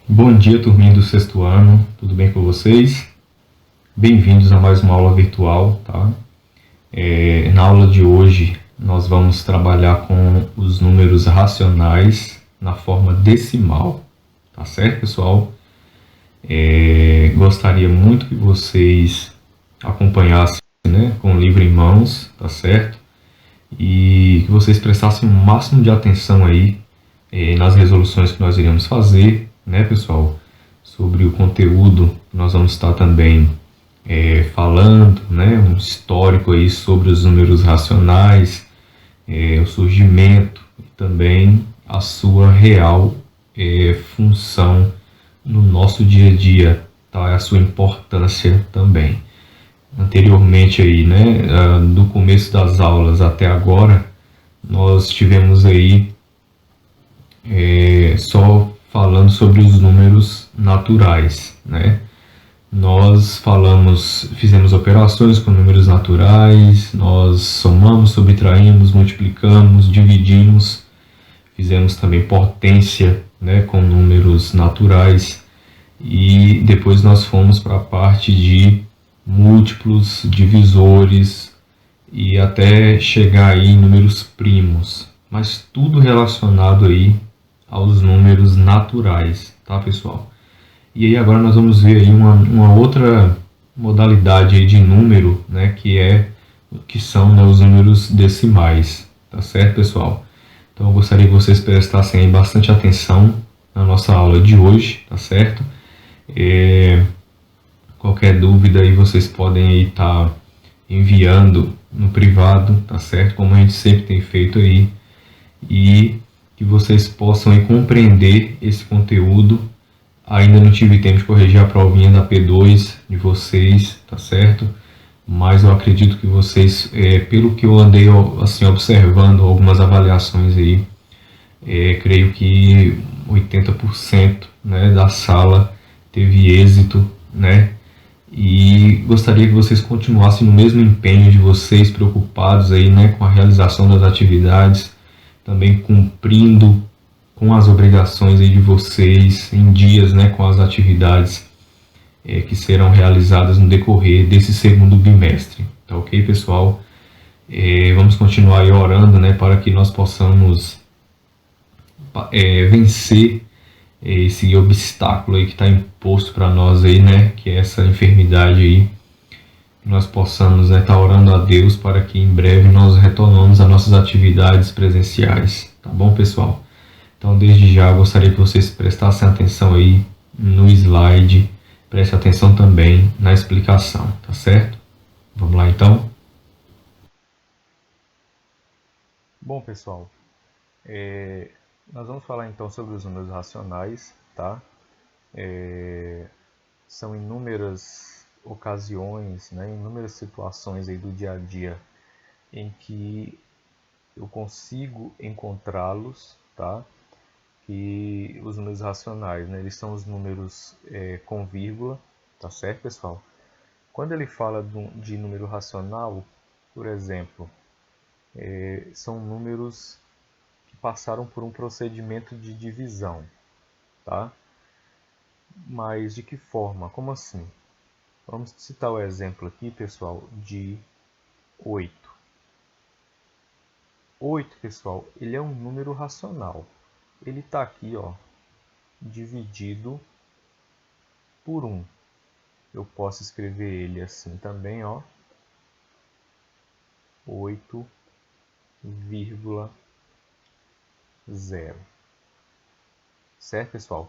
Bom dia, turminha do sexto ano, tudo bem com vocês? Bem-vindos a mais uma aula virtual, tá? Na aula de hoje, nós vamos trabalhar com os números racionais na forma decimal, tá certo, pessoal? Gostaria muito que vocês acompanhassem, né, com o livro em mãos, tá certo? E que vocês prestassem o máximo de atenção aí nas resoluções que nós iremos fazer, né, pessoal? Sobre o conteúdo, nós vamos estar também falando, né, um histórico aí sobre os números racionais, o surgimento e também a sua real função no nosso dia a dia, tá? A sua importância também. Anteriormente aí, né, do começo das aulas até agora, nós tivemos aí só falando sobre os números naturais, né? Nós fizemos operações com números naturais, nós somamos, subtraímos, multiplicamos, dividimos, fizemos também potência, né, com números naturais e depois nós fomos para a parte de múltiplos, divisores e até chegar aí em números primos, mas tudo relacionado aí aos números naturais, tá, pessoal? E aí agora nós vamos ver aí uma outra modalidade aí de número, né, que são, né, os números decimais, tá certo, pessoal? Então eu gostaria que vocês prestassem aí bastante atenção na nossa aula de hoje, tá certo? Qualquer dúvida aí vocês podem aí estar enviando no privado, tá certo? Como a gente sempre tem feito aí, e que vocês possam aí compreender esse conteúdo. Ainda não tive tempo de corrigir a provinha da P2 de vocês, tá certo? Mas eu acredito que vocês, pelo que eu andei assim observando algumas avaliações aí, creio que 80%, né, da sala teve êxito, né? E gostaria que vocês continuassem no mesmo empenho de vocês, preocupados aí, né, com a realização das atividades, também cumprindo com as obrigações aí de vocês em dias, né, com as atividades que serão realizadas no decorrer desse segundo bimestre. Tá ok, pessoal? Vamos continuar aí orando, né, para que nós possamos vencer esse obstáculo aí que está imposto para nós aí, né, que é essa enfermidade aí. Que nós possamos estar orando a Deus para que em breve nós retornamos às nossas atividades presenciais. Tá bom, pessoal? Então, desde já, eu gostaria que vocês prestassem atenção aí no slide, preste atenção também na explicação, tá certo? Vamos lá, então? Bom, pessoal, nós vamos falar então sobre os números racionais, tá? São inúmeras ocasiões, né, inúmeras situações aí do dia a dia em que eu consigo encontrá-los, tá? Que os números racionais, né, eles são os números com vírgula, tá certo, pessoal? Quando ele fala de número racional, por exemplo, são números que passaram por um procedimento de divisão, tá? Mas de que forma? Como assim? Vamos citar o exemplo aqui, pessoal, de 8. 8, pessoal, ele é um número racional. Ele está aqui, ó, dividido por 1. Eu posso escrever ele assim também, ó, 8,0. Certo, pessoal?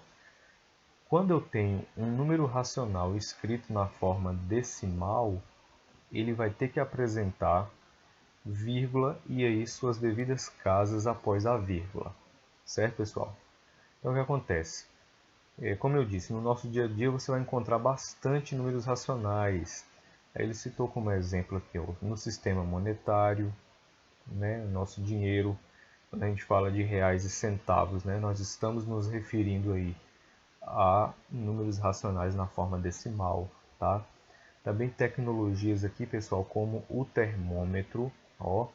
Quando eu tenho um número racional escrito na forma decimal, ele vai ter que apresentar vírgula e aí suas devidas casas após a vírgula. Certo, pessoal? Então, o que acontece? Como eu disse, no nosso dia a dia você vai encontrar bastante números racionais. Ele citou como exemplo aqui, ó, no sistema monetário, né, nosso dinheiro, quando a gente fala de reais e centavos, né, nós estamos nos referindo aí a números racionais na forma decimal, tá? Também tecnologias aqui, pessoal, como o termômetro, ó,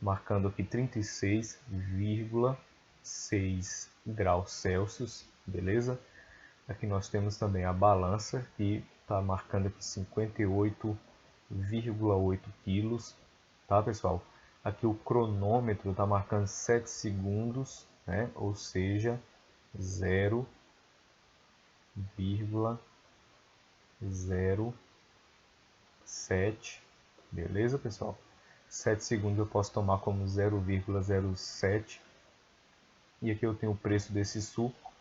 marcando aqui 36,6 graus Celsius, beleza? Aqui nós temos também a balança, que está marcando aqui 58,8 quilos, tá, pessoal? Aqui o cronômetro está marcando 7 segundos, né? Ou seja, 0,07, beleza, pessoal? 7 segundos eu posso tomar como 0,07. E aqui eu tenho o preço desse suco,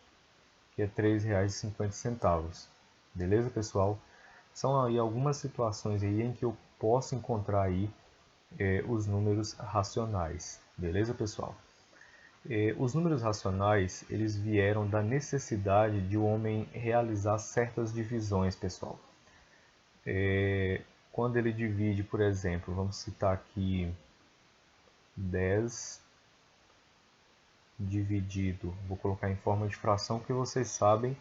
que é R$ 3,50. Beleza, pessoal? São aí algumas situações aí em que eu posso encontrar aí os números racionais. Beleza, pessoal? Os números racionais, eles vieram da necessidade de o homem realizar certas divisões, pessoal. Quando ele divide, por exemplo, vamos citar aqui 10 dividido, vou colocar em forma de fração, porque vocês sabem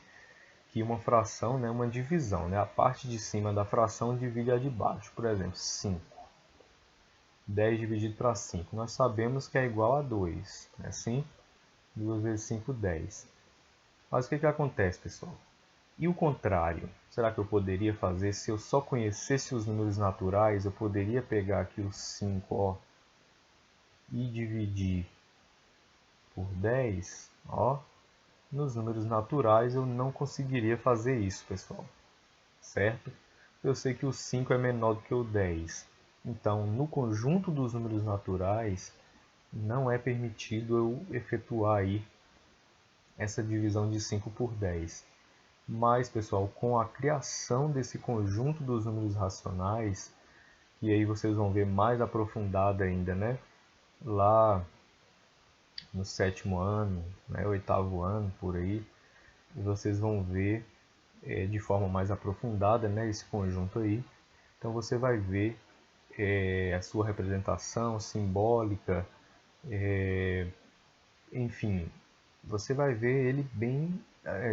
que uma fração, né, uma divisão, né, a parte de cima da fração divide a de baixo. Por exemplo, 5. 10 dividido para 5. Nós sabemos que é igual a 2. Né? Assim, 2 vezes 5, 10. Mas o que acontece, pessoal? E o contrário? Será que eu poderia fazer, se eu só conhecesse os números naturais, eu poderia pegar aqui o 5, ó, e dividir por 10, ó. Nos números naturais eu não conseguiria fazer isso, pessoal. Certo? Eu sei que o 5 é menor do que o 10. Então, no conjunto dos números naturais, não é permitido eu efetuar aí essa divisão de 5 por 10. Mas, pessoal, com a criação desse conjunto dos números racionais, e aí vocês vão ver mais aprofundada ainda, né? Lá no 7º ano, né? 8º ano, por aí, e vocês vão ver de forma mais aprofundada, né? Esse conjunto aí. Então você vai ver a sua representação simbólica, enfim, você vai ver ele bem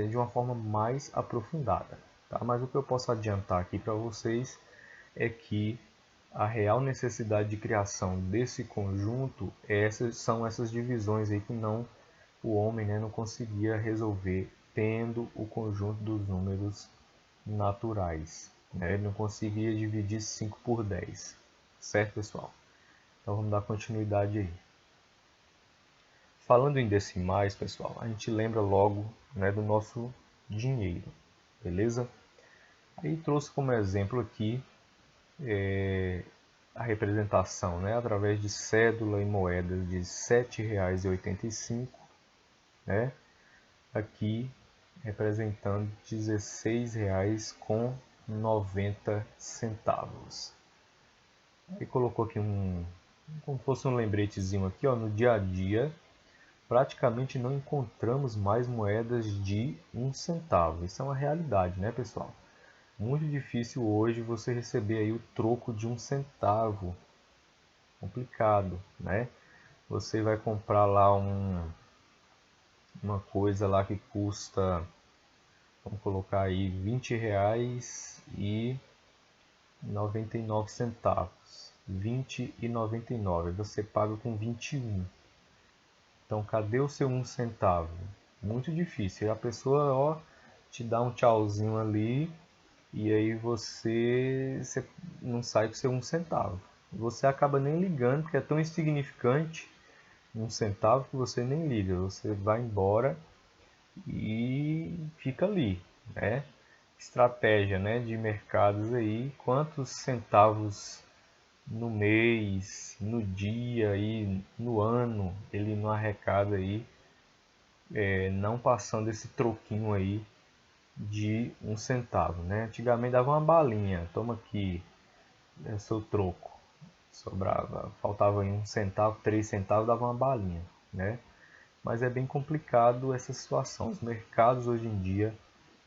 de uma forma mais aprofundada. Tá? Mas o que eu posso adiantar aqui para vocês é que a real necessidade de criação desse conjunto são essas divisões aí que o homem, né, não conseguia resolver tendo o conjunto dos números naturais. Né? Ele não conseguia dividir 5 por 10. Certo, pessoal? Então vamos dar continuidade aí. Falando em decimais, pessoal, a gente lembra logo, né, do nosso dinheiro, beleza? Aí trouxe como exemplo aqui a representação, né, através de cédula e moedas de R$ 7,85, né? Aqui representando R$ 16,90. Aí colocou aqui como fosse um lembretezinho aqui, ó, no dia a dia, praticamente não encontramos mais moedas de 1 centavo. Isso é uma realidade, né, pessoal? Muito difícil hoje você receber aí o troco de 1 centavo. Complicado, né? Você vai comprar lá uma coisa lá que custa, vamos colocar aí, R$ 20,99. 20,99. Você paga com 21. Então, cadê o seu 1 centavo? Muito difícil. A pessoa, ó, te dá um tchauzinho ali e aí você não sai com seu 1 centavo. Você acaba nem ligando, porque é tão insignificante 1 centavo que você nem liga. Você vai embora e fica ali, né? Estratégia, né, de mercados aí. Quantos centavos no mês, no dia e no ano ele não arrecada aí, não passando esse troquinho aí de 1 centavo, né? Antigamente dava uma balinha, toma aqui, seu troco, sobrava, faltava em 1 centavo, 3 centavos, dava uma balinha, né? Mas é bem complicado essa situação. Os mercados hoje em dia,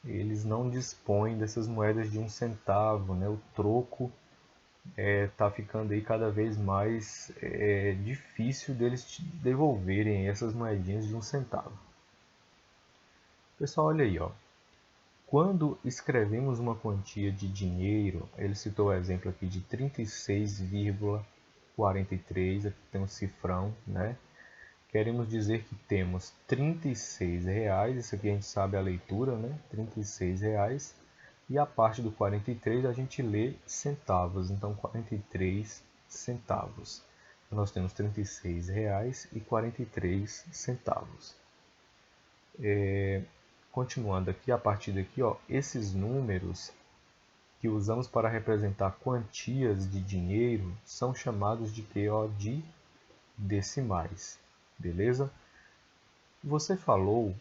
eles não dispõem dessas moedas de 1 centavo, né? O troco está ficando aí cada vez mais difícil deles te devolverem essas moedinhas de 1 centavo. Pessoal, olha aí, ó. Quando escrevemos uma quantia de dinheiro, ele citou o exemplo aqui de 36,43, aqui tem um cifrão, né? queremos dizer que temos R$ 36, isso aqui a gente sabe a leitura, né? R$ 36, e a parte do 43 a gente lê centavos, então 43 centavos. Então, nós temos R$ 36 e 43 centavos. Continuando aqui, a partir daqui, ó, esses números que usamos para representar quantias de dinheiro são chamados de quê? Ó, de decimais. Beleza? Você falou,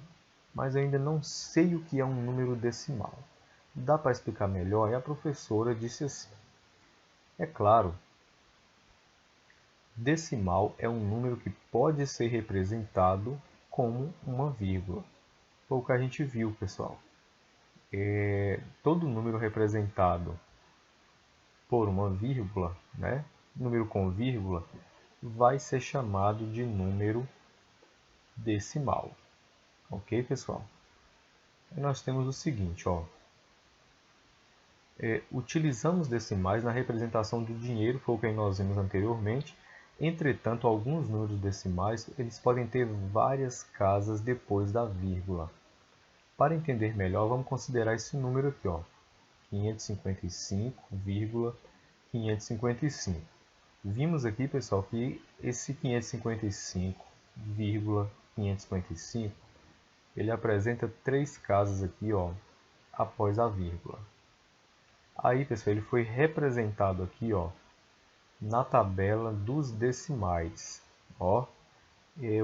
mas ainda não sei o que é um número decimal. Dá para explicar melhor? E a professora disse assim: é claro, decimal é um número que pode ser representado como uma vírgula. Foi o que a gente viu, pessoal. Todo número representado por uma vírgula, né? Número com vírgula, vai ser chamado de número decimal. Ok, pessoal? Aí nós temos o seguinte, ó. Utilizamos decimais na representação do dinheiro, foi o que nós vimos anteriormente. Entretanto, alguns números decimais eles podem ter várias casas depois da vírgula. Para entender melhor, vamos considerar esse número aqui, ó, 555,555. Vimos aqui, pessoal, que esse 555,555 ele apresenta três casas aqui, ó, após a vírgula. Aí, pessoal, ele foi representado aqui, ó, na tabela dos decimais. Ó,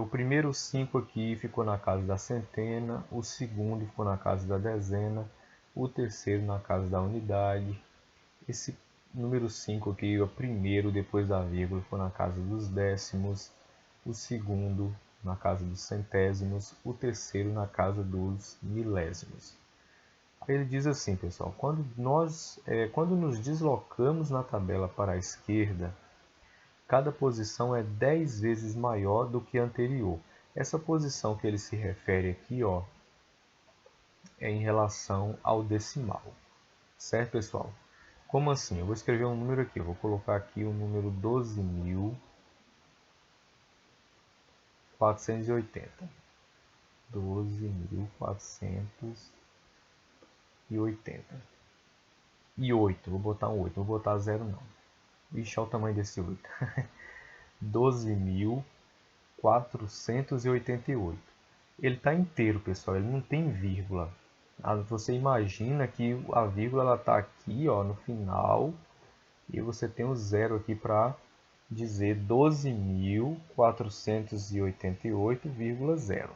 o primeiro 5 aqui ficou na casa da centena, o segundo ficou na casa da dezena, o terceiro na casa da unidade. Esse número 5 aqui, o primeiro depois da vírgula, ficou na casa dos décimos, o segundo na casa dos centésimos, o terceiro na casa dos milésimos. Ele diz assim, pessoal, quando nos deslocamos na tabela para a esquerda, cada posição é 10 vezes maior do que a anterior. Essa posição que ele se refere aqui, ó, é em relação ao decimal. Certo, pessoal? Como assim? Eu vou escrever um número aqui. Eu vou colocar aqui o número 12.480. 12.480. E 8. Vou botar um 8. Não vou botar 0 não. Ixi, olha o tamanho desse 8. 12.488. Ele está inteiro, pessoal. Ele não tem vírgula. Você imagina que a vírgula está aqui, ó, no final. E você tem o zero aqui para dizer 12.488,0.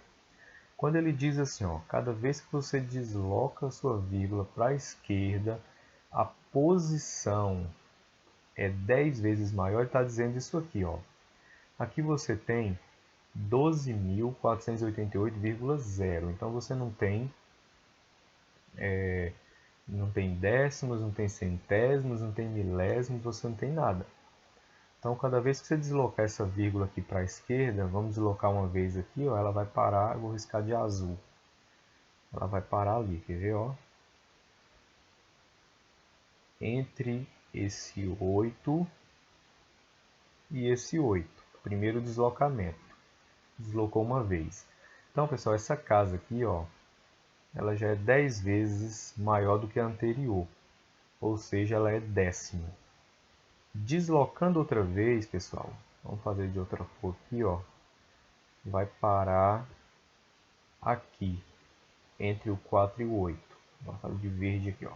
Quando ele diz assim, ó, cada vez que você desloca a sua vírgula para a esquerda, a posição é 10 vezes maior, ele está dizendo isso aqui, ó. Aqui você tem 12.488,0. Então você não tem décimos, não tem centésimos, não tem milésimos, você não tem nada. Então cada vez que você deslocar essa vírgula aqui para a esquerda, vamos deslocar uma vez aqui, ó, ela vai parar, eu vou riscar de azul. Ela vai parar ali, quer ver, ó? Entre esse 8 e esse 8. Primeiro deslocamento. Deslocou uma vez. Então, pessoal, essa casa aqui, ó, ela já é 10 vezes maior do que a anterior. Ou seja, ela é décimo. Deslocando outra vez, pessoal, vamos fazer de outra cor aqui, ó, vai parar aqui, entre o 4 e o 8. Vamos fazer de verde aqui, ó,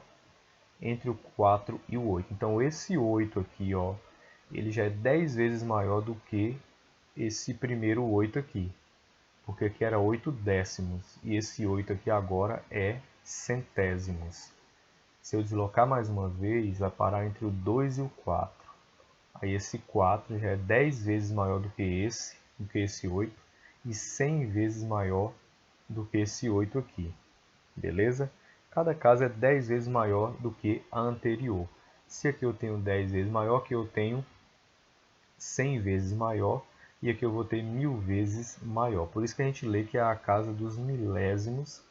entre o 4 e o 8. Então, esse 8 aqui, ó, ele já é 10 vezes maior do que esse primeiro 8 aqui. Porque aqui era 8 décimos, e esse 8 aqui agora é centésimos. Se eu deslocar mais uma vez, vai parar entre o 2 e o 4. Aí esse 4 já é 10 vezes maior do que esse 8, e 100 vezes maior do que esse 8 aqui. Beleza? Cada casa é 10 vezes maior do que a anterior. Se aqui eu tenho 10 vezes maior, aqui eu tenho 100 vezes maior, e aqui eu vou ter 1000 vezes maior. Por isso que a gente lê que é a casa dos milésimos.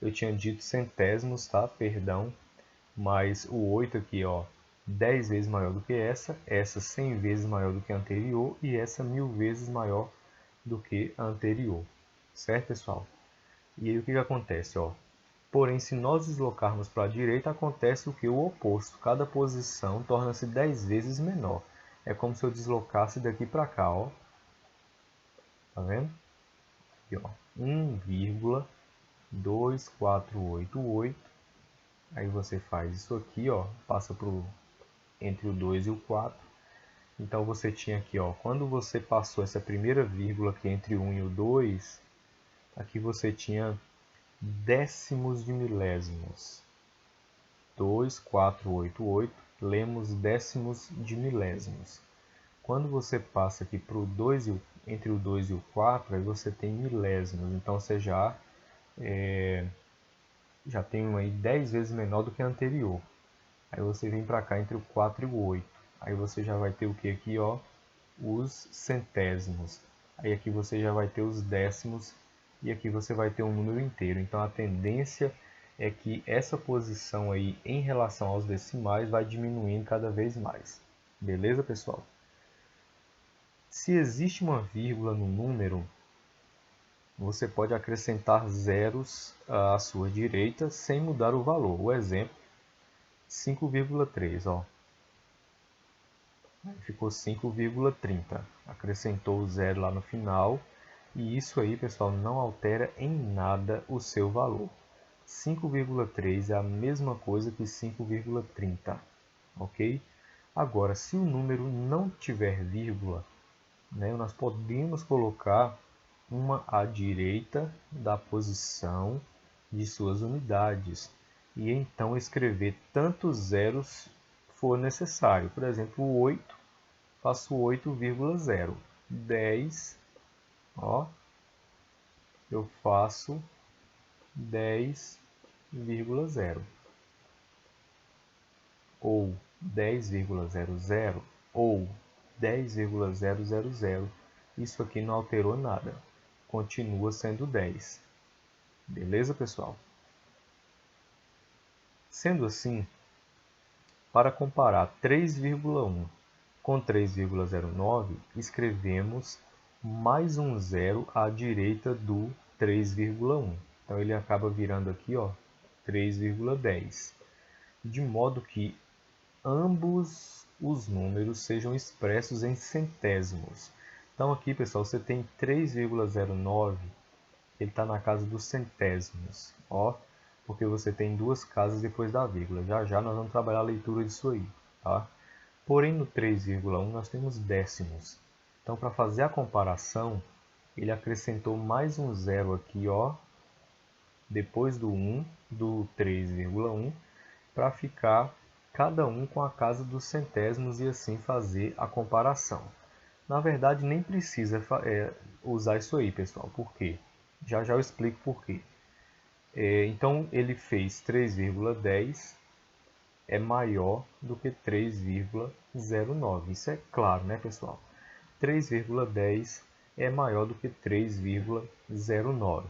Eu tinha dito centésimos, tá? Perdão. Mas o 8 aqui, ó, 10 vezes maior do que essa 100 vezes maior do que a anterior, e essa 1000 vezes maior do que a anterior. Certo, pessoal? E aí o que acontece? Ó? Porém, se nós deslocarmos para a direita, acontece o que? O oposto. Cada posição torna-se 10 vezes menor. É como se eu deslocasse daqui para cá. Ó. Tá vendo? Aqui, ó. 1,2488. Aí você faz isso aqui, ó, passa entre o 2 e o 4. Então você tinha aqui, ó, quando você passou essa primeira vírgula aqui entre o 1 e o 2, aqui você tinha décimos de milésimos. 2488, lemos décimos de milésimos. Quando você passa aqui para o 2 entre o 2 e o 4, aí você tem milésimos. Então você já tem uma aí 10 vezes menor do que a anterior. Aí você vem para cá entre o 4 e o 8. Aí você já vai ter o que aqui, ó? Os centésimos. Aí aqui você já vai ter os décimos e aqui você vai ter um número inteiro. Então a tendência é que essa posição aí em relação aos decimais vai diminuindo cada vez mais. Beleza, pessoal? Se existe uma vírgula no número, você pode acrescentar zeros à sua direita sem mudar o valor. O exemplo, 5,3, ó. Ficou 5,30. Acrescentou o zero lá no final. E isso aí, pessoal, não altera em nada o seu valor. 5,3 é a mesma coisa que 5,30. Ok? Agora, se o número não tiver vírgula, né, nós podemos colocar uma à direita da posição de suas unidades. E então escrever tantos zeros for necessário. Por exemplo, o 8, faço 8,0. 10, ó, eu faço 10,0. Ou 10,00 ou 10,000. Isso aqui não alterou nada. Continua sendo 10. Beleza, pessoal? Sendo assim, para comparar 3,1 com 3,09, escrevemos mais um zero à direita do 3,1. Então ele acaba virando aqui, ó, 3,10. De modo que ambos os números sejam expressos em centésimos. Então aqui, pessoal, você tem 3,09, ele está na casa dos centésimos, ó, porque você tem duas casas depois da vírgula. Já já nós vamos trabalhar a leitura disso aí, tá? Porém, no 3,1 nós temos décimos. Então, para fazer a comparação, ele acrescentou mais um zero aqui, ó, depois do 1, do 3,1, para ficar cada um com a casa dos centésimos e assim fazer a comparação. Na verdade, nem precisa usar isso aí, pessoal. Por quê? Já já eu explico por quê. Então, ele fez 3,10 é maior do que 3,09. Isso é claro, né, pessoal? 3,10 é maior do que 3,09.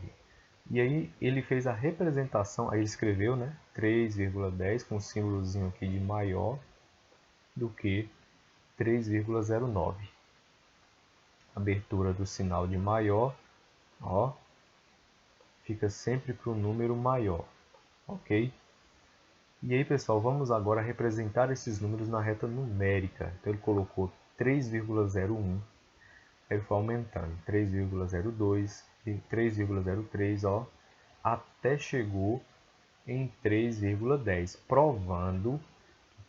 E aí ele fez a representação, aí ele escreveu, né, 3,10 com o símbolozinho aqui de maior do que 3,09. Abertura do sinal de maior, ó, fica sempre para o número maior, ok? E aí, pessoal, vamos agora representar esses números na reta numérica. Então ele colocou 3,01, aí foi aumentando, 3,02, 3,03, ó, até chegou em 3,10, provando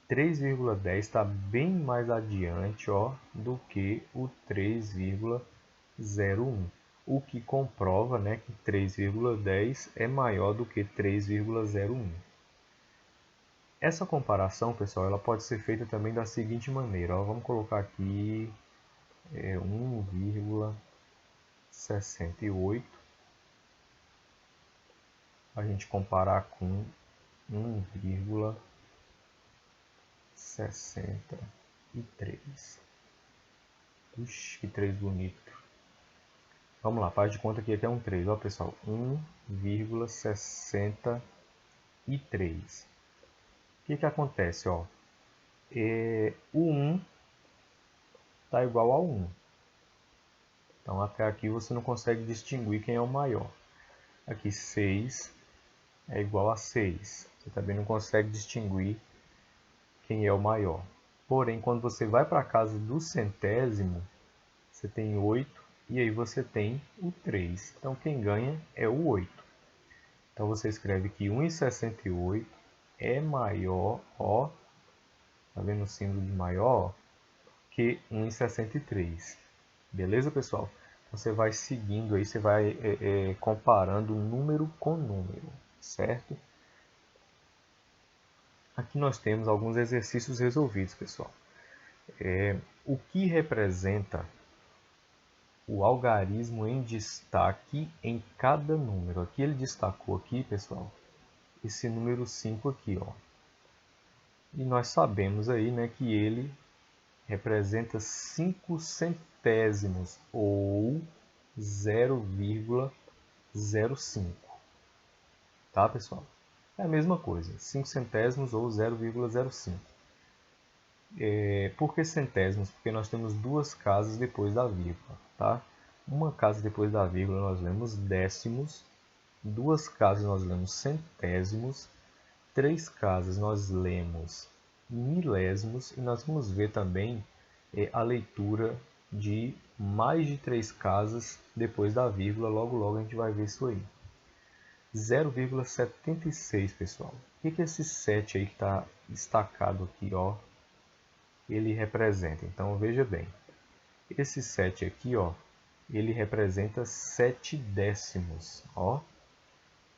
que 3,10 está bem mais adiante, ó, do que o 3,01, o que comprova, né, que 3,10 é maior do que 3,01. Essa comparação, pessoal, ela pode ser feita também da seguinte maneira, ó, vamos colocar aqui 1,68, a gente comparar com 1,63. Puxa, que 3 bonito. Vamos lá, faz de conta que aqui é um 3, ó, pessoal, 1,63. O que acontece, ó? O 1 está igual a 1. Então até aqui você não consegue distinguir quem é o maior. Aqui 6 é igual a 6. Você também não consegue distinguir quem é o maior. Porém, quando você vai para a casa do centésimo, você tem 8 e aí você tem o 3. Então quem ganha é o 8. Então você escreve que 1,68 é maior, ó, tá vendo o símbolo de maior? Que 1,63. Beleza, pessoal? Você vai seguindo aí, você vai comparando número com número, certo? Aqui nós temos alguns exercícios resolvidos, pessoal. O que representa o algarismo em destaque em cada número? Aqui ele destacou aqui, pessoal, esse número 5 aqui, ó. E nós sabemos aí, né, que ele representa 5 centésimos ou 0,05. Tá, pessoal? É a mesma coisa, 5 centésimos ou 0,05. Por que centésimos? Porque nós temos duas casas depois da vírgula, tá? Uma casa depois da vírgula nós lemos décimos, duas casas nós lemos centésimos, três casas nós lemos milésimos e nós vamos ver também a leitura de mais de três casas depois da vírgula, logo a gente vai ver isso aí. 0,76, pessoal. O que é esse 7 aí que está destacado aqui, ó? Ele representa. Então veja bem, esse 7 aqui, ó, ele representa 7 décimos, ó,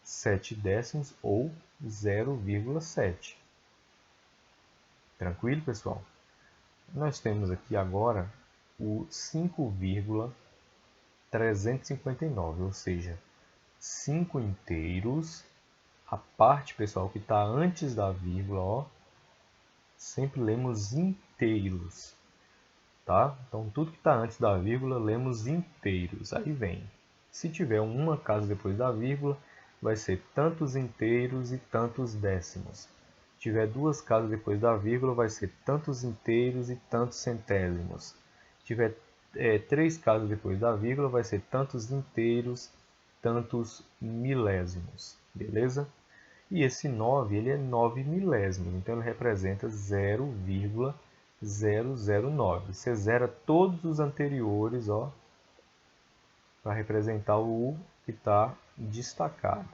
7 décimos ou 0,7. Tranquilo, pessoal? Nós temos aqui agora o 5,359, ou seja, 5 inteiros. A parte, pessoal, que está antes da vírgula, ó, sempre lemos inteiros, tá? Então, tudo que está antes da vírgula, lemos inteiros. Aí vem, se tiver uma casa depois da vírgula, vai ser tantos inteiros e tantos décimos. Se tiver duas casas depois da vírgula, vai ser tantos inteiros e tantos centésimos. Se tiver três casas depois da vírgula, vai ser tantos inteiros, tantos milésimos. Beleza? E esse 9, ele é 9 milésimos, então ele representa 0,009. Você zera todos os anteriores, ó, para representar o que está destacado.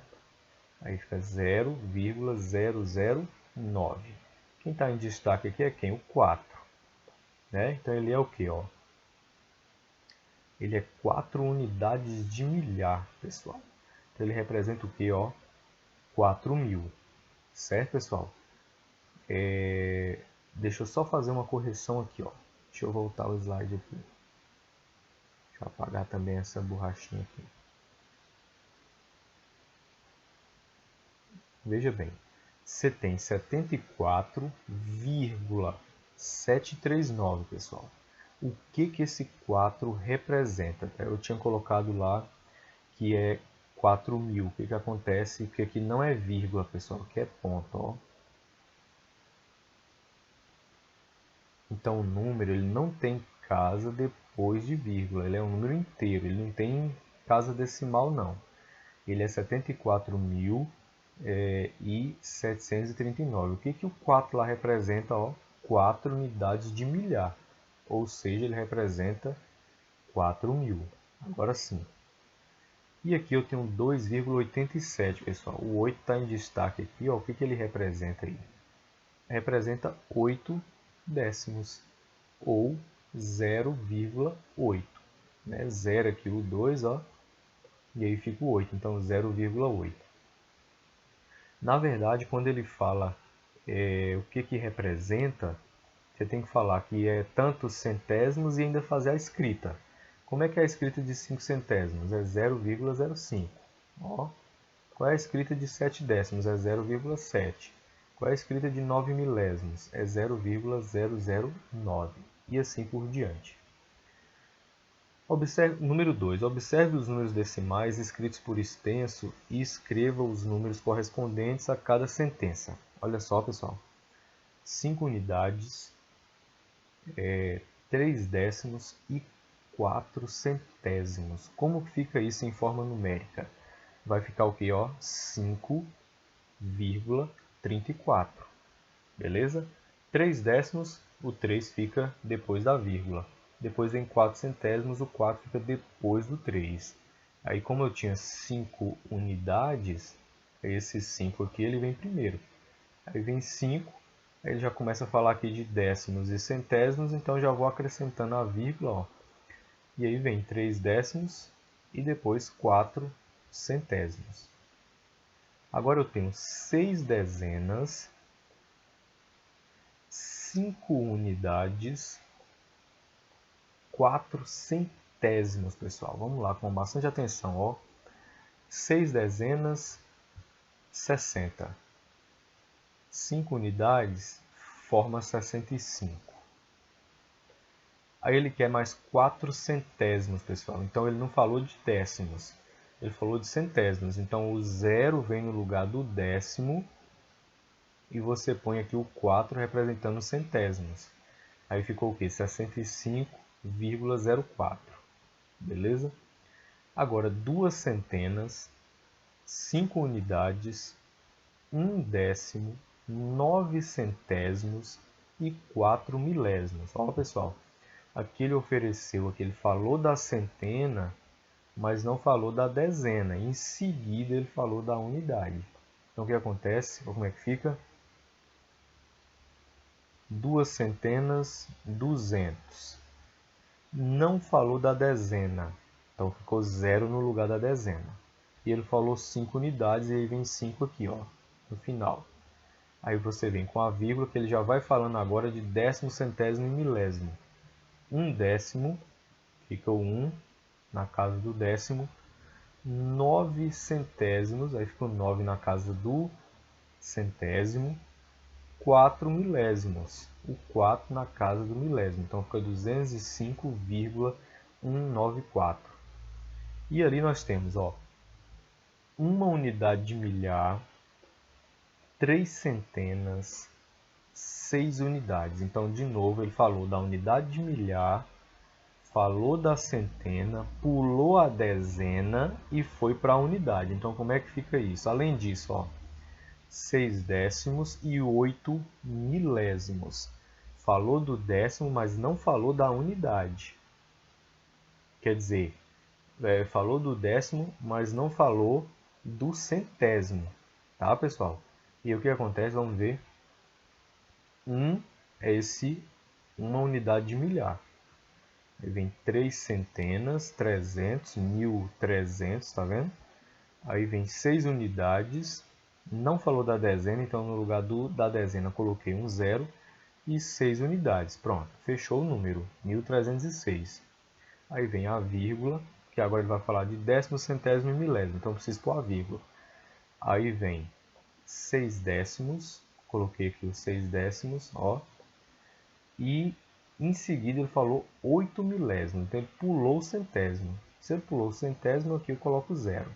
Aí fica 0,009. Quem está em destaque aqui é quem? O 4. Né? Então ele é o que? Ó? Ele é 4 unidades de milhar, pessoal. Então ele representa o que? Ó? 4.000. Certo, pessoal? Deixa eu só fazer uma correção aqui, ó. Deixa eu voltar o slide aqui. Deixa eu apagar também essa borrachinha aqui. Veja bem, você tem 74,739, pessoal. O que esse 4 representa? Eu tinha colocado lá que é 4.000. O que acontece? Porque aqui não é vírgula, pessoal, aqui é ponto, ó. Então o número ele não tem casa depois de vírgula, ele é um número inteiro, ele não tem casa decimal não. Ele é 74.739. O que o 4 lá representa? Ó, 4 unidades de milhar, ou seja, ele representa 4.000. Agora sim. E aqui eu tenho 2,87, pessoal. O 8 está em destaque aqui. Ó. O que ele representa aí? Representa 8 décimos, ou 0,8. Né? Zero aqui o 2, ó, e aí fica o 8, então 0,8. Na verdade, quando ele fala o que representa, você tem que falar que é tantos centésimos e ainda fazer a escrita. Como é que é a escrita de 5 centésimos? É 0,05. Ó. Qual é a escrita de 7 décimos? É 0,7. Qual é a escrita de 9 milésimos? É 0,009. E assim por diante. Número 2. Observe os números decimais escritos por extenso e escreva os números correspondentes a cada sentença. Olha só, pessoal. 5 unidades, 3 décimos e 4 centésimos. Como fica isso em forma numérica? Vai ficar o que? 5,34. Beleza? 3 décimos, o 3 fica depois da vírgula. Depois vem 4 centésimos, o 4 fica depois do 3. Aí como eu tinha 5 unidades, esse 5 aqui ele vem primeiro. Aí vem 5, aí ele já começa a falar aqui de décimos e centésimos, então já vou acrescentando a vírgula. E aí vem 3 décimos e depois 4 centésimos. Agora eu tenho 6 dezenas, 5 unidades, 4 centésimos, pessoal. Vamos lá, com bastante atenção. 6 dezenas, 60. 5 unidades forma 65. Aí ele quer mais 4 centésimos, pessoal. Então ele não falou de décimos, ele falou de centésimos. Então o 0 vem no lugar do décimo e você põe aqui o 4 representando centésimos. Aí ficou o quê? 65,04. Beleza? Agora 2 centenas, 5 unidades, 1 décimo, 9 centésimos e 4 milésimos. Olha, pessoal, aqui ele ofereceu, aqui ele falou da centena, mas não falou da dezena. Em seguida ele falou da unidade. Então o que acontece? Olha como é que fica? 2 centenas, 200. Não falou da dezena, então ficou 0 no lugar da dezena. E ele falou 5 unidades e aí vem 5 aqui, no final. Aí você vem com a vírgula que ele já vai falando agora de décimo, centésimo e milésimo. 1 décimo, fica o 1 na casa do décimo. 9 centésimos, aí fica o 9 na casa do centésimo. 4 milésimos, o 4 na casa do milésimo, então fica 205,194. E ali nós temos uma unidade de milhar, 3 centenas, 6 unidades. Então, de novo, ele falou da unidade de milhar, falou da centena, pulou a dezena e foi para a unidade. Então, como é que fica isso? Além disso, 6 décimos e 8 milésimos. Falou do décimo, mas não falou da unidade. Quer dizer, falou do décimo, mas não falou do centésimo. Tá, pessoal? E o que acontece? Vamos ver. 1 é uma unidade de milhar. Aí vem 3 centenas, 300, 1.300, tá vendo? Aí vem 6 unidades. Não falou da dezena, então no lugar da dezena coloquei um 0 e 6 unidades. Pronto, fechou o número, 1.306. Aí vem a vírgula, que agora ele vai falar de décimo, centésimo e milésimo, então preciso pôr a vírgula. Aí vem 6 décimos, coloquei aqui os 6 décimos, e em seguida ele falou 8 milésimos, então ele pulou o centésimo. Se ele pulou o centésimo, aqui eu coloco 0.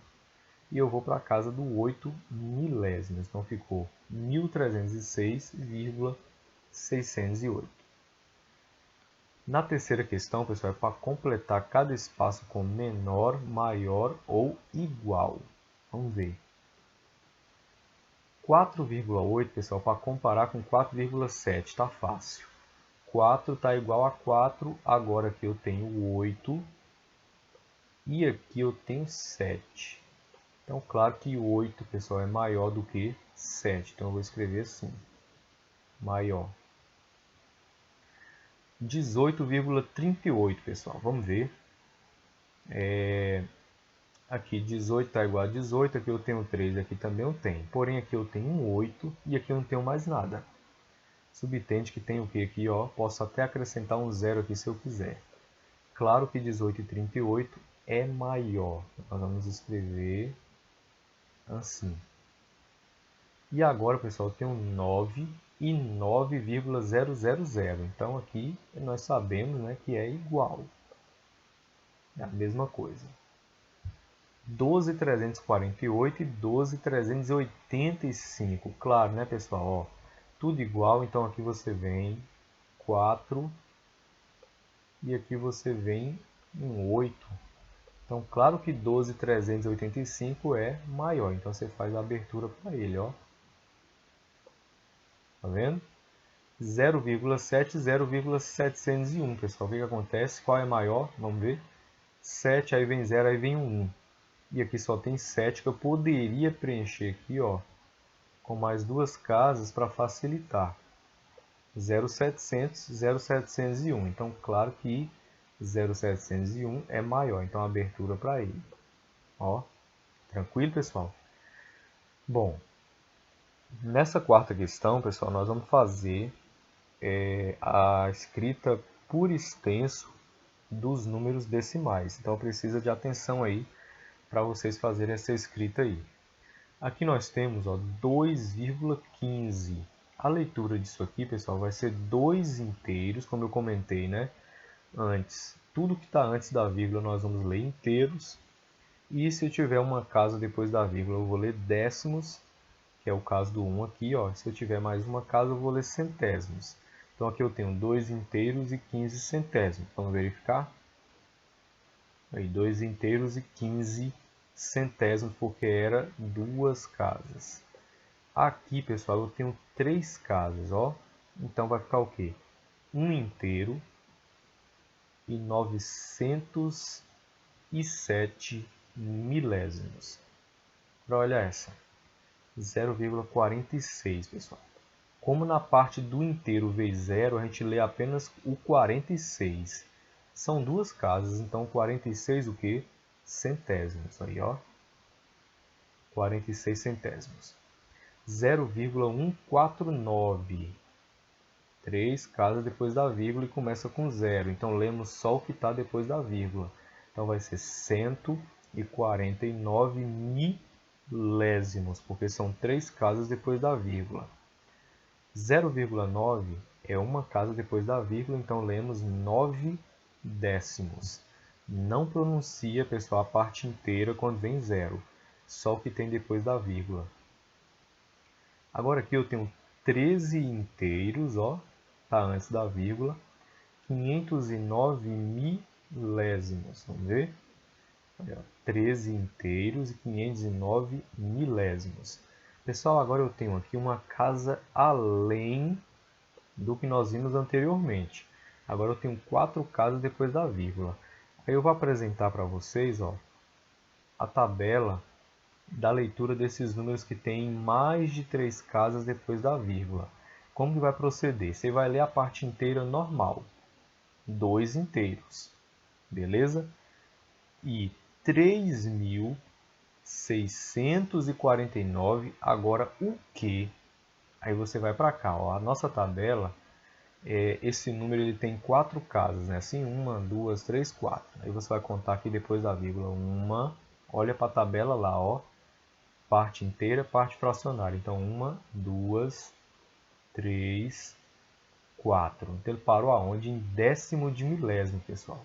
E eu vou para a casa do 8 milésimos. Então ficou 1.306,608. Na terceira questão, pessoal, é para completar cada espaço com menor, maior ou igual. Vamos ver. 4,8, pessoal, para comparar com 4,7, está fácil. 4 está igual a 4, agora aqui eu tenho 8 e aqui eu tenho 7. Então, claro que 8, pessoal, é maior do que 7. Então, eu vou escrever assim. Maior. 18,38, pessoal. Vamos ver. Aqui 18 está igual a 18. Aqui eu tenho 3. Aqui também eu tenho. Porém, aqui eu tenho um 8 e aqui eu não tenho mais nada. Subtende que tem o que aqui? Posso até acrescentar um 0 aqui se eu quiser. Claro que 18 e 38 é maior. Nós vamos escrever assim. E agora, pessoal, eu tenho 9 e 9,000. Então, aqui nós sabemos, né, que é igual. É a mesma coisa. 12.348 e 12.385. Claro, né, pessoal? Tudo igual. Então, aqui você vem 4 e aqui você vem um 8. Então, claro que 12.385 é maior. Então, você faz a abertura para ele, ó. Tá vendo? 0,7, 0,701, pessoal. O que acontece? Qual é maior? Vamos ver. 7, aí vem 0, aí vem um 1. E aqui só tem 7 que eu poderia preencher aqui, ó, com mais duas casas para facilitar. 0,700, 0,701. Então, claro que 0,701 é maior. Então, abertura para ele. Ó, tranquilo, pessoal? Bom, nessa quarta questão, pessoal, nós vamos fazer a escrita por extenso dos números decimais. Então, precisa de atenção aí para vocês fazerem essa escrita aí. Aqui nós temos 2,15. A leitura disso aqui, pessoal, vai ser 2 inteiros, como eu comentei, né? Antes. Tudo que está antes da vírgula nós vamos ler inteiros. E se eu tiver uma casa depois da vírgula, eu vou ler décimos, que é o caso do 1 aqui. Ó. Se eu tiver mais uma casa, eu vou ler centésimos. Então aqui eu tenho 2 inteiros e 15 centésimos. Vamos verificar? Aí, 2 inteiros e 15 centésimos, porque era duas casas. Aqui, pessoal, eu tenho 3 casas, ó. Então vai ficar o quê? 1 inteiro e 907 milésimos. Para olhar essa, 0,46, pessoal. Como na parte do inteiro veio 0, a gente lê apenas o 46. São duas casas, então 46 o quê? Centésimos. Aí, ó. 46 centésimos. 0,149. 3 casas depois da vírgula e começa com 0. Então, lemos só o que está depois da vírgula. Então, vai ser 149 milésimos, porque são 3 casas depois da vírgula. 0,9 é uma casa depois da vírgula, então lemos 9 décimos. Não pronuncia, pessoal, a parte inteira quando vem 0, só o que tem depois da vírgula. Agora aqui eu tenho 13 inteiros, ó, tá antes da vírgula, 509 milésimos, vamos ver? 13 inteiros e 509 milésimos. Pessoal, agora eu tenho aqui uma casa além do que nós vimos anteriormente. Agora eu tenho 4 casas depois da vírgula. Aí eu vou apresentar para vocês, ó, a tabela da leitura desses números que tem mais de 3 casas depois da vírgula. Como que vai proceder? Você vai ler a parte inteira normal, 2 inteiros, beleza? E 3.649, agora o que? Aí você vai para cá, ó, a nossa tabela, esse número ele tem 4 casas, né? Assim, 1, 2, 3, 4. Aí você vai contar aqui depois da vírgula, olha para a tabela lá, ó, parte inteira, parte fracionária. Então, 1, 2, 3, 4. Então, ele parou aonde? Em décimo de milésimo, pessoal.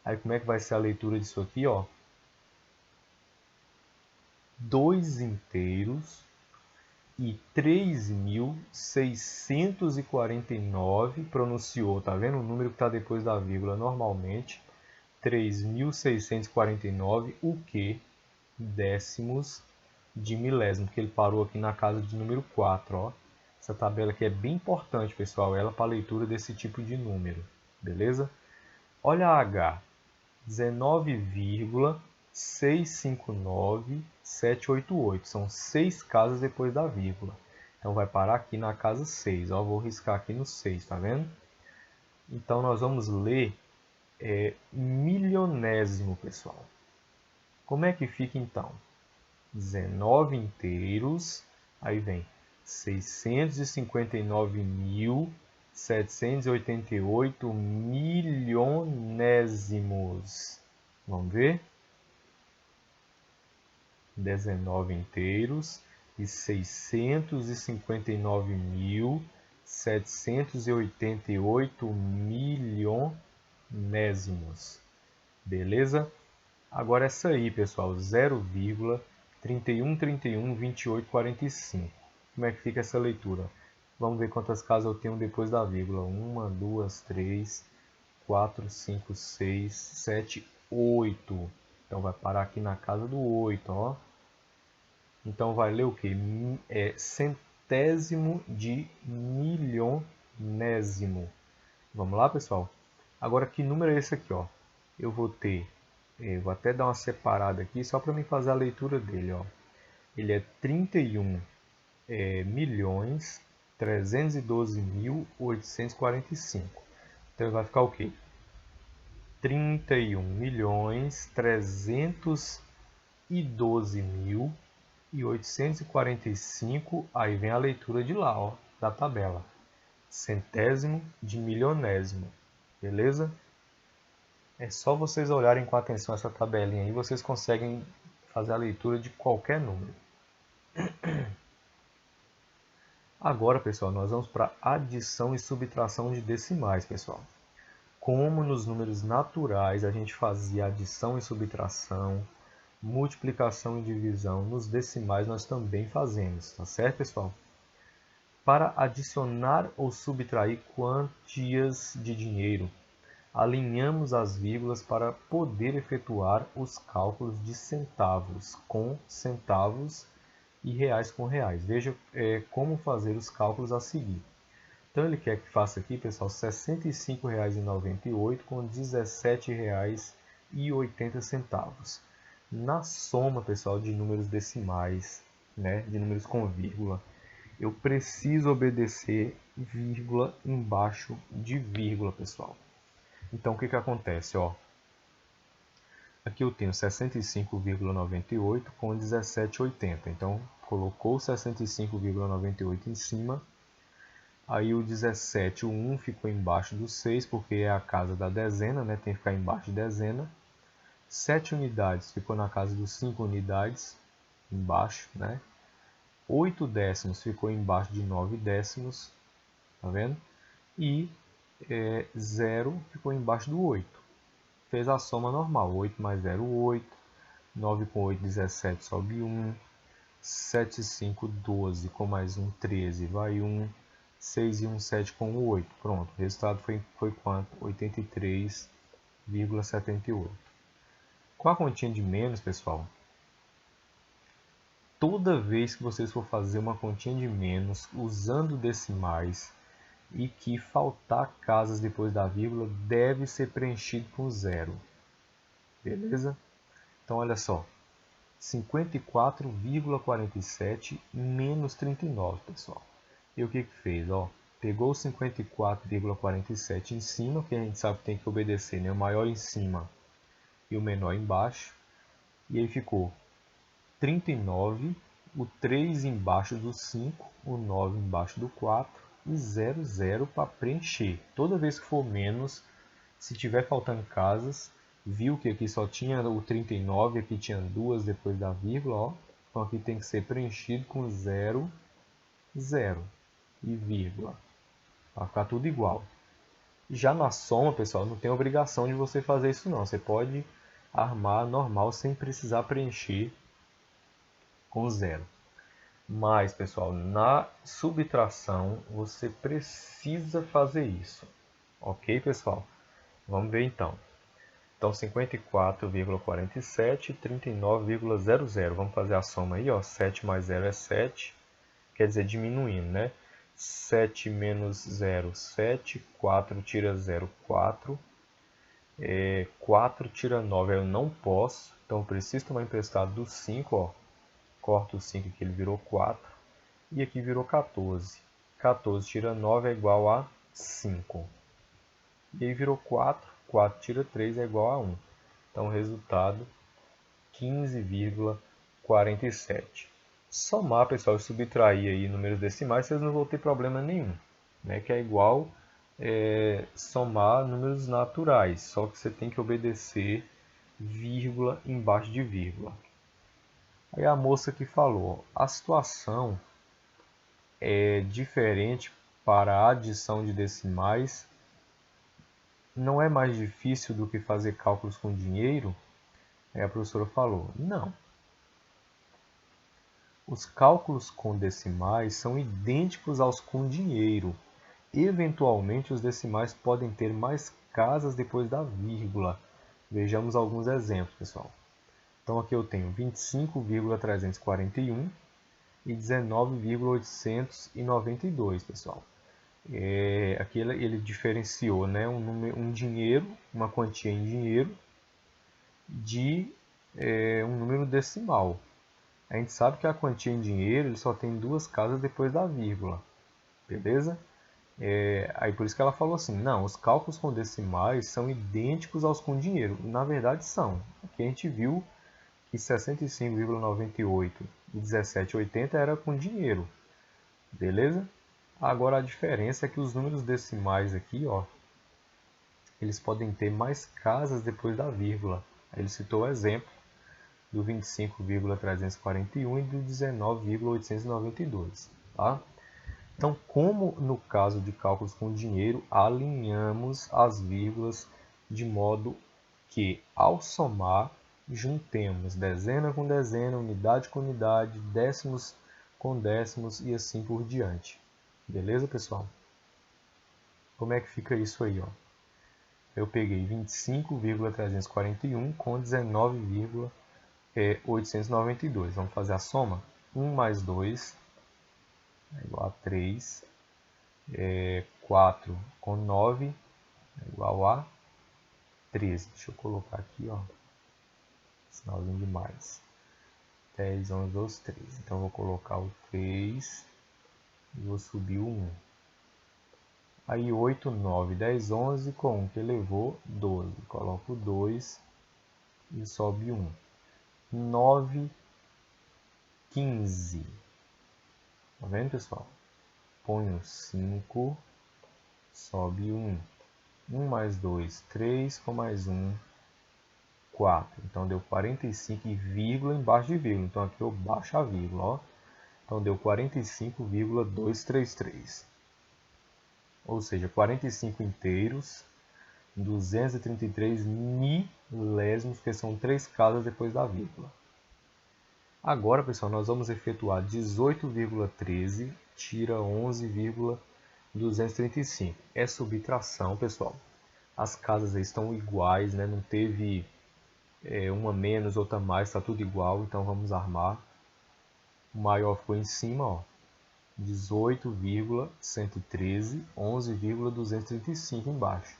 Aí, como é que vai ser a leitura disso aqui, ó? 2 inteiros e 3.649, pronunciou, tá vendo? O número que está depois da vírgula normalmente, 3.649, o que? Décimos de milésimo, que ele parou aqui na casa de número 4, ó. Essa tabela aqui é bem importante, pessoal, ela para a leitura desse tipo de número, beleza? Olha a H, 19,659788, são 6 casas depois da vírgula. Então vai parar aqui na casa 6, ó, vou riscar aqui no 6, tá vendo? Então nós vamos ler milionésimo, pessoal. Como é que fica então? 19 inteiros, aí vem 659.788 milionésimos. Vamos ver? 19 inteiros e 659.788 milionésimos. Beleza? Agora essa aí, pessoal, 0,31312845. Como é que fica essa leitura? Vamos ver quantas casas eu tenho depois da vírgula. 1, 2, 3, 4, 5, 6, 7, 8. Então vai parar aqui na casa do 8, ó. Então vai ler o quê? Centésimo de milionésimo. Vamos lá, pessoal? Agora, que número é esse aqui, ó? Eu vou ter... vou até dar uma separada aqui, só para mim fazer a leitura dele, ó. Ele é 31 milhões 312.845. Então vai ficar o quê? 31 milhões 312.845. Aí vem a leitura de lá, ó, da tabela. Centésimo de milionésimo. Beleza? É só vocês olharem com atenção essa tabelinha aí, vocês conseguem fazer a leitura de qualquer número. Agora, pessoal, nós vamos para adição e subtração de decimais, pessoal. Como nos números naturais a gente fazia adição e subtração, multiplicação e divisão, nos decimais nós também fazemos, tá certo, pessoal? Para adicionar ou subtrair quantias de dinheiro, alinhamos as vírgulas para poder efetuar os cálculos de centavos com centavos e reais com reais. Veja como fazer os cálculos a seguir. Então ele quer que faça aqui, pessoal, R$ 65,98 com R$ 17,80. Na soma, pessoal, de números decimais, né, de números com vírgula, eu preciso obedecer vírgula embaixo de vírgula, pessoal. Então o que acontece? Ó, aqui eu tenho 65,98 com 17,80. Então colocou 65,98 em cima. Aí o 17, o 1 ficou embaixo do 6, porque é a casa da dezena, né? Tem que ficar embaixo de dezena. 7 unidades ficou na casa dos 5 unidades, embaixo, né? 8 décimos ficou embaixo de 9 décimos, tá vendo? E 0 ficou embaixo do 8. Fez a soma normal, 8 mais 0, 8. 9 com 8, 17, sobe 1. 7, 5, 12, com mais 1, 13, vai 1. 6 e 1, 7 com 8. Pronto, o resultado foi quanto? 83,78. Com a continha de menos, pessoal, toda vez que vocês for fazer uma continha de menos usando decimais e que faltar casas depois da vírgula, deve ser preenchido com zero. Beleza? Então, olha só. 54,47 menos 39, pessoal. E o que fez? Ó, pegou o 54,47 em cima, que a gente sabe que tem que obedecer, né? O maior em cima e o menor embaixo. E aí ficou 39, o 3 embaixo do 5, o 9 embaixo do 4 e 00 para preencher. Toda vez que for menos, se tiver faltando casas, viu que aqui só tinha o 39, aqui tinha duas depois da vírgula, ó. Então aqui tem que ser preenchido com 0, 0 e vírgula, para ficar tudo igual. Já na soma, pessoal, não tem obrigação de você fazer isso não. Você pode armar normal sem precisar preencher com 0. Mas, pessoal, na subtração você precisa fazer isso. Ok, pessoal? Vamos ver então. Então, 54,47 e 39,00. Vamos fazer a soma aí, ó. 7 mais 0 é 7. Quer dizer, diminuindo, né? 7 menos 0, 7. 4 tira 0, 4. 4 tira 9, eu não posso. Então, eu preciso tomar emprestado do 5, ó. Corto o 5 aqui, ele virou 4. E aqui virou 14. 14 tira 9 é igual a 5. E aí virou 4. 4 tira 3 é igual a 1. Então, o resultado, 15,47. Somar, pessoal, e subtrair aí números decimais, vocês não vão ter problema nenhum. Né? Que é igual somar números naturais. Só que você tem que obedecer vírgula embaixo de vírgula. Aí a moça que falou, a situação é diferente para a adição de decimais. Não é mais difícil do que fazer cálculos com dinheiro? Aí a professora falou, não. Os cálculos com decimais são idênticos aos com dinheiro. Eventualmente, os decimais podem ter mais casas depois da vírgula. Vejamos alguns exemplos, pessoal. Então aqui eu tenho 25,341 e 19,892, pessoal. Aqui ele diferenciou, né, um dinheiro, uma quantia em dinheiro, de um número decimal. A gente sabe que a quantia em dinheiro ele só tem duas casas depois da vírgula, beleza? Aí por isso que ela falou assim, não, os cálculos com decimais são idênticos aos com dinheiro. Na verdade são. Aqui a gente viu que 65,98 e 17,80 era com dinheiro, beleza? Agora a diferença é que os números decimais aqui, ó, eles podem ter mais casas depois da vírgula. Aí ele citou o exemplo do 25,341 e do 19,892, tá? Então, como no caso de cálculos com dinheiro, alinhamos as vírgulas de modo que, ao somar, juntemos dezena com dezena, unidade com unidade, décimos com décimos e assim por diante. Beleza, pessoal? Como é que fica isso aí, ó? Eu peguei 25,341 com 19,892. Vamos fazer a soma? 1 mais 2 é igual a 3. 4 com 9 é igual a 13. Deixa eu colocar aqui, ó, sinalzinho de mais. 10, 11, 12, 13. Então, eu vou colocar o 3 e vou subir o 1. Aí, 8, 9, 10, 11 com 1 que elevou, 12. Coloco o 2 e sobe 1. 9, 15. Tá vendo, pessoal? Ponho 5, sobe 1. 1 mais 2, 3, com mais 1, 4. Então, deu 45 e vírgula embaixo de vírgula. Então, aqui eu baixo a vírgula, ó. Então, deu 45,233. Ou seja, 45 inteiros, 233 milésimos, que são 3 casas depois da vírgula. Agora, pessoal, nós vamos efetuar 18,13, tira 11,235. É subtração, pessoal. As casas estão iguais, né? Não teve uma menos, outra mais, está tudo igual. Então, vamos armar. O maior ficou em cima, ó. 18,113, 11,235 embaixo.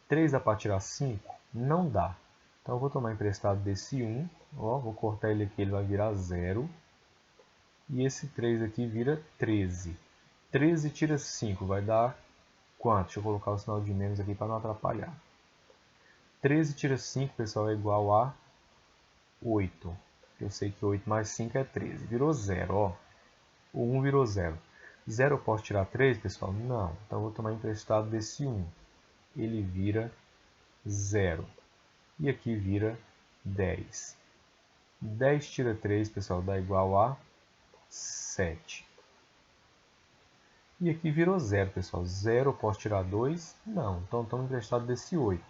3 dá para tirar 5? Não dá. Então eu vou tomar emprestado desse 1, ó, vou cortar ele aqui, ele vai virar 0. E esse 3 aqui vira 13. 13 tira 5, vai dar quanto? Deixa eu colocar o sinal de menos aqui para não atrapalhar. 13 tira 5, pessoal, é igual a 8. Eu sei que 8 mais 5 é 13. Virou 0, ó. O 1 virou 0. 0 eu posso tirar 3, pessoal? Não. Então eu vou tomar emprestado desse 1. Ele vira 0. E aqui vira 10. 10 tira 3, pessoal, dá igual a 7. E aqui virou 0, pessoal. 0 eu posso tirar 2? Não. Então toma emprestado desse 8.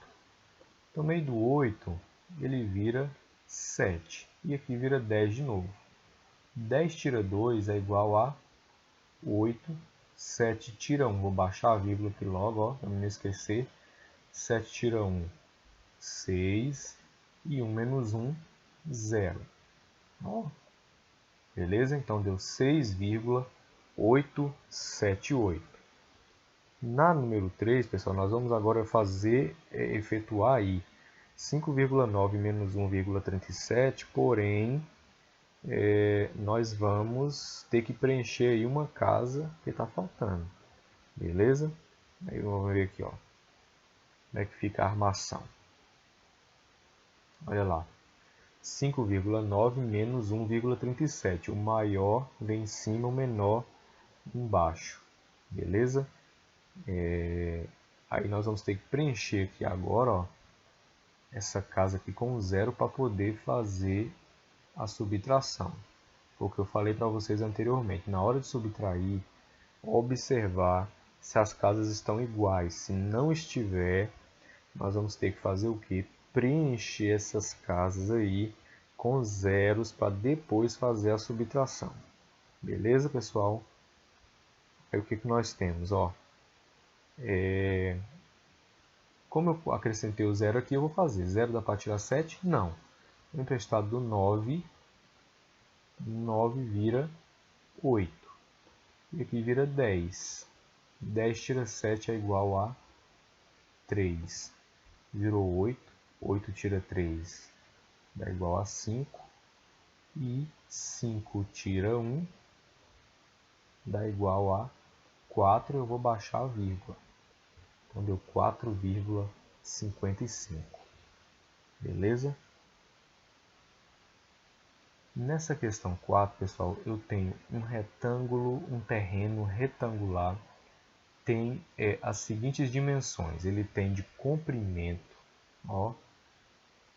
Tomei do 8, ele vira 7. E aqui vira 10 de novo. 10 tira 2 é igual a 8. 7 tira 1, vou baixar a vírgula aqui logo, ó, para não esquecer. 7 tira 1, 6. E 1 menos 1, 0. Ó. Beleza? Então deu 6,878. Na número 3, pessoal, nós vamos agora efetuar aí 5,9 menos 1,37, porém, nós vamos ter que preencher aí uma casa que está faltando. Beleza? Aí vamos ver aqui, ó, como é que fica a armação. Olha lá. 5,9 menos 1,37. O maior vem em cima, o menor embaixo. Beleza? Aí nós vamos ter que preencher aqui agora, ó, essa casa aqui com 0 para poder fazer a subtração. Foi o que eu falei para vocês anteriormente. Na hora de subtrair, observar se as casas estão iguais. Se não estiver, nós vamos ter que fazer o quê? Preencher essas casas aí com zeros para depois fazer a subtração. Beleza, pessoal? Aí o que nós temos? Ó, Como eu acrescentei o zero aqui, eu vou fazer. Zero dá para tirar 7? Não. O emprestado do 9, 9 vira 8. E aqui vira 10. 10 tira 7 é igual a 3. Virou 8. 8 tira 3 dá igual a 5. E 5 tira 1 dá igual a 4. Eu vou baixar a vírgula. Então deu 4,55. Beleza? Nessa questão 4, pessoal, eu tenho um retângulo, um terreno retangular, tem as seguintes dimensões. Ele tem de comprimento, ó,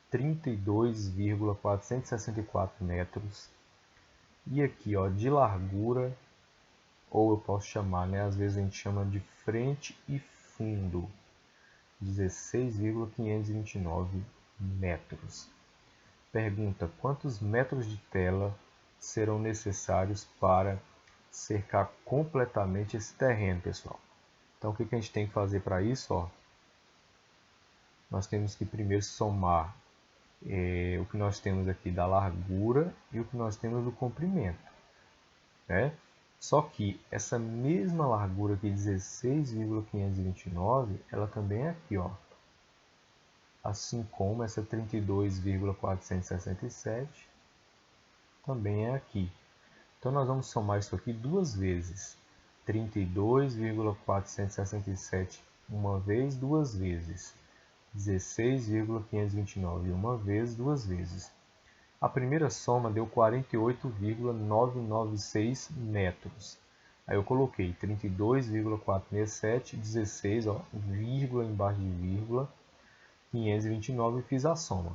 32,464 metros. E aqui, ó, de largura, ou eu posso chamar, né, às vezes a gente chama de frente e fundo, 16,529 metros. Pergunta: quantos metros de tela serão necessários para cercar completamente esse terreno, pessoal? Então, o que a gente tem que fazer para isso? Ó, nós temos que primeiro somar o que nós temos aqui da largura e o que nós temos do comprimento, né? Só que essa mesma largura aqui, 16,529, ela também é aqui, ó. Assim como essa 32,467 também é aqui. Então nós vamos somar isso aqui duas vezes. 32,467 uma vez, duas vezes. 16,529 uma vez, duas vezes. A primeira soma deu 48,996 metros. Aí eu coloquei 32,467, 16, ó, vírgula embaixo de vírgula, 529 e fiz a soma,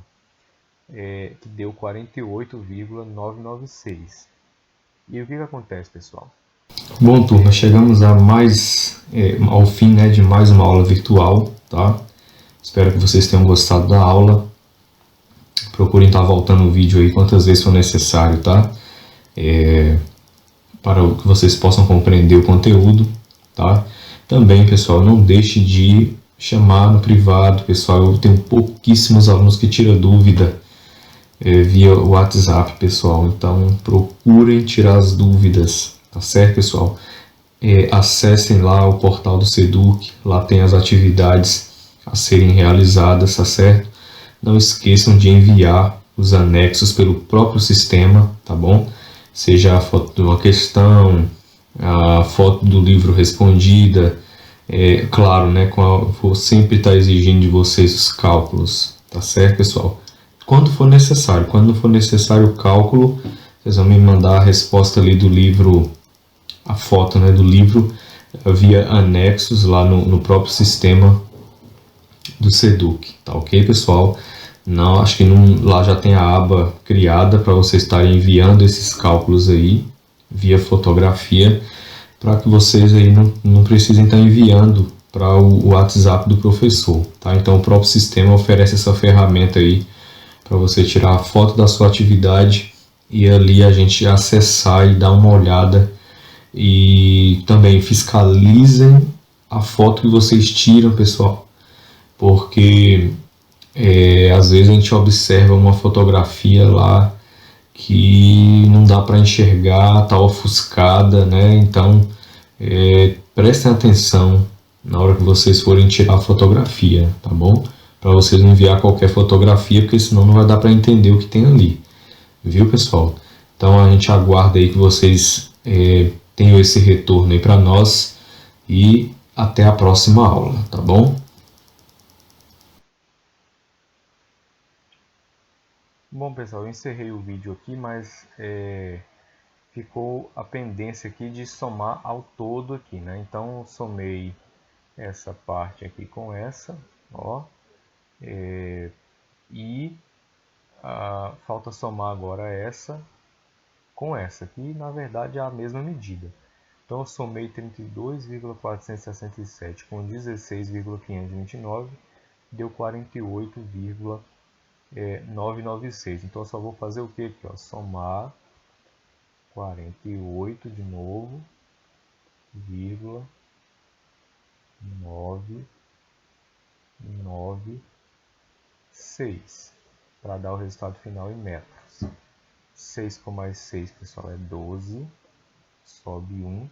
que deu 48,996. E o que acontece, pessoal? Bom, turma, chegamos ao fim, né, de mais uma aula virtual, tá? Espero que vocês tenham gostado da aula. Procurem estar voltando o vídeo aí quantas vezes for necessário, tá? Para que vocês possam compreender o conteúdo, tá? Também, pessoal, não deixe de chamar no privado, pessoal. Eu tenho pouquíssimos alunos que tiram dúvida via WhatsApp, pessoal. Então, procurem tirar as dúvidas, tá certo, pessoal? Acessem lá o portal do Seduc, lá tem as atividades a serem realizadas, tá certo? Não esqueçam de enviar os anexos pelo próprio sistema, tá bom? Seja a foto de uma questão, a foto do livro respondida, claro, né? Vou sempre estar exigindo de vocês os cálculos, tá certo, pessoal? Quando for necessário, quando não for necessário o cálculo, vocês vão me mandar a resposta ali do livro, a foto, né, do livro via anexos lá no próprio sistema do Seduc, tá ok, pessoal? Não, acho que lá já tem a aba criada para vocês estarem enviando esses cálculos aí via fotografia, para que vocês aí não precisem estar enviando para o WhatsApp do professor, tá? Então o próprio sistema oferece essa ferramenta aí para você tirar a foto da sua atividade e ali a gente acessar e dar uma olhada, e também fiscalizem a foto que vocês tiram, pessoal, porque às vezes a gente observa uma fotografia lá que não dá para enxergar, está ofuscada, né? Então prestem atenção na hora que vocês forem tirar a fotografia, tá bom? Para vocês não enviar qualquer fotografia, porque senão não vai dar para entender o que tem ali, viu, pessoal? Então a gente aguarda aí que vocês tenham esse retorno aí para nós, e até a próxima aula, tá bom? Bom, pessoal, eu encerrei o vídeo aqui, mas ficou a pendência aqui de somar ao todo aqui, né? Então eu somei essa parte aqui com essa, ó, e falta somar agora essa com essa, que na verdade é a mesma medida. Então eu somei 32,467 com 16,529, deu 48,996. Então eu só vou fazer o que aqui, ó? Somar 48 de novo, vírgula 9, 6, para dar o resultado final em metros. 6 com mais 6, pessoal, é 12, sobe 1.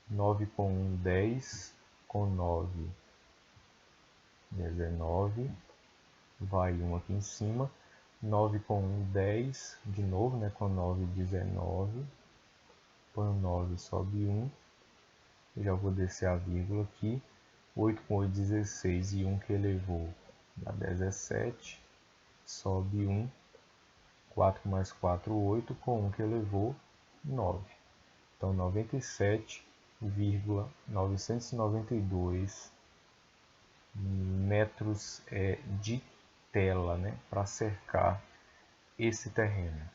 9 com 1, 10, com 9, 19, vai 1 aqui em cima. 9 com 1, 10, de novo, né, com 9, 19, põe 9, sobe 1, já vou descer a vírgula aqui. 8 com 8, 16, e 1 que elevou dá 17, sobe 1, 4 mais 4, 8, com 1 que elevou 9. Então, 97,992 metros de tela, né, para cercar esse terreno.